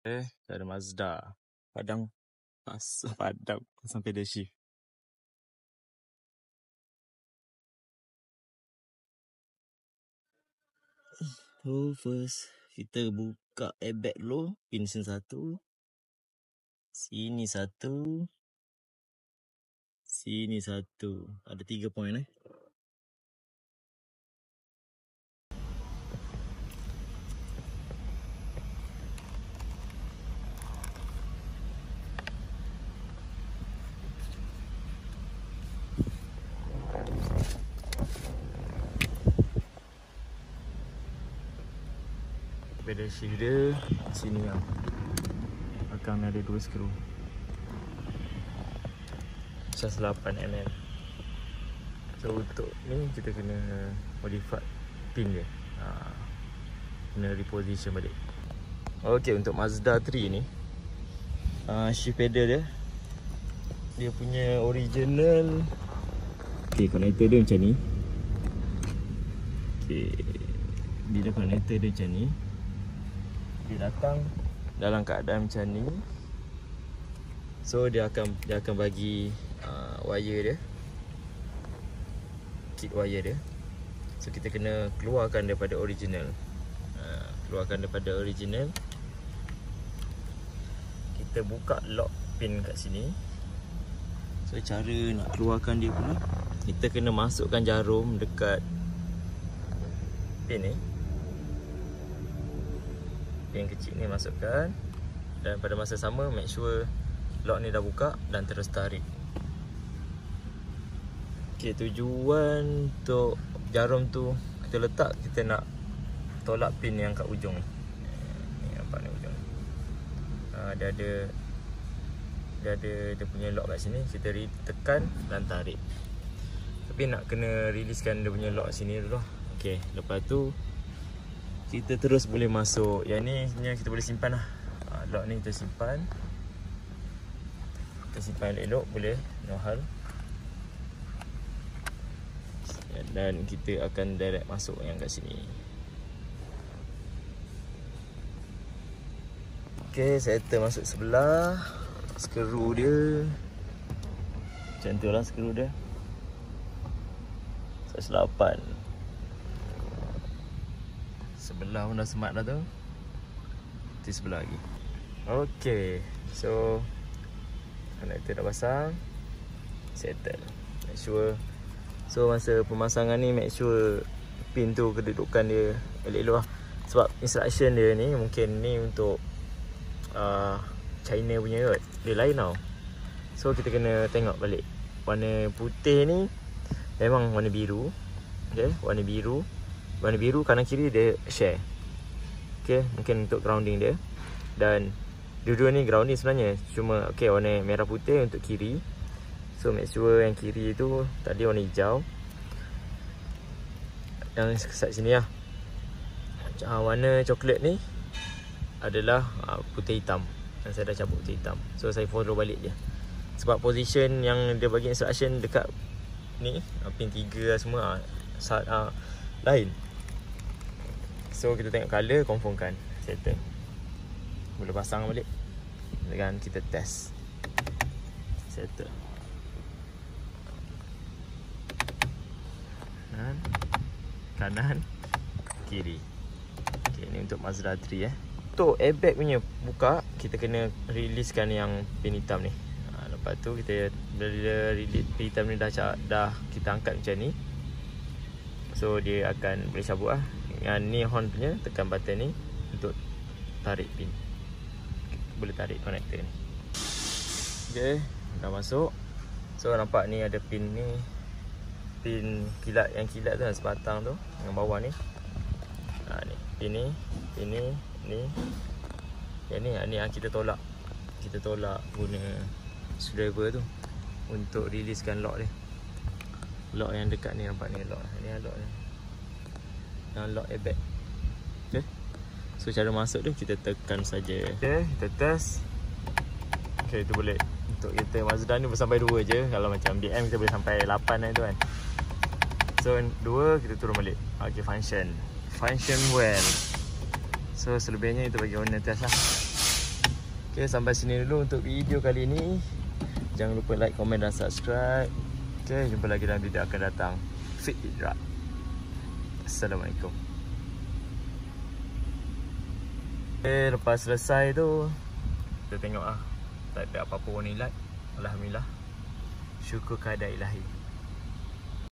Ada Mazda. Padang sampai dia shift. So first kita buka airbag dulu. Pin sini satu. Sini satu. Sini satu. Ada 3 point Pedal shift dia sini lah. Belakang ada 2 skru. Cas 8mm. So untuk ni kita kena modify pin dia. Kena reposition balik. Okay, untuk Mazda 3 ni shift pedal dia punya original. Okay, connector dia macam ni. Okay, bila connector dia macam ni, dia datang dalam keadaan macam ni. So dia akan bagi wire dia, kit wire dia. So kita kena keluarkan daripada original. Kita buka lock pin kat sini. So cara nak keluarkan dia pula, kita kena masukkan jarum dekat pin ni. Pin kecil ni masukkan, dan pada masa sama make sure lock ni dah buka dan terus tarik. Okay, tujuan untuk jarum tu kita letak, kita nak tolak pin yang kat ujung ni. Ni nampak ni ujung ni. Dia punya lock kat sini. Kita tekan dan tarik. Tapi nak kena releasekan dia punya lock sini dulu lah. Okay, lepas tu kita terus boleh masuk. Yang ni sebenarnya kita boleh simpan lah. Lock ni kita simpan. Kita simpan elok, boleh, no hal. Dan kita akan direct masuk yang kat sini. Okay, settle masuk sebelah. Skru dia macam tu lah, skru dia 108. Sebelah pun dah smart dah tu. Di sebelah lagi. Okay, so connector dah pasang. Settle. Make sure. So masa pemasangan ni make sure pin tu kedudukan dia elok-elok lah. Sebab instruction dia ni mungkin ni untuk China punya kot. Dia lain tau. So kita kena tengok balik. Warna putih ni memang warna biru. Okay, warna biru. Warna biru kanan kiri dia share. Okay, mungkin untuk grounding dia. Dan dua-dua ni grounding sebenarnya. Cuma okay, warna merah putih untuk kiri. So make sure yang kiri tu tadi warna hijau. Yang side sini lah. Warna coklat ni adalah putih hitam. Dan saya dah cabut putih hitam. So saya follow balik je. Sebab position yang dia bagi instruction dekat ni, pin 3 lah semua lain. So kita tengok colour, confirmkan, settle. Boleh pasang balik. Dan kita test. Settle. Kanan, kiri. Okay, ni untuk Mazda 3 Untuk airbag punya buka, kita kena releasekan yang pin hitam ni. Lepas tu kita bila release pin hitam ni dah kita angkat macam ni. So dia akan boleh cabut lah. Yang ni horn punya, tekan button ni untuk tarik pin. Boleh tarik connector ni. Okay, dah masuk. So nampak ni ada pin ni. Pin kilat, yang kilat tu sebatang tu, yang bawah ni. Ni pin ni, ni. Yang ni yang kita tolak. Kita tolak guna screwdriver tu untuk releasekan lock dia. Lock yang dekat ni, nampak ni lock. Ni lock ni. Yang lock airbag. Okay. So cara masuk dia kita tekan saja. Okay, kita test. Okay, tu boleh. Untuk kita Mazda ni sampai 2 je. Kalau macam BM kita boleh sampai 8 lah tu kan. So 2 kita turun balik. Okay, function well. So selebihnya kita bagi owner test lah. Okay, sampai sini dulu untuk video kali ni. Jangan lupa like, komen dan subscribe. Okay, jumpa lagi dalam video akan datang. Fit Idrak. Assalamualaikum. Okay, lepas selesai tu kita tengok tak ada apa-apa warna hilat. Alhamdulillah. Syukur keadaan ilahi.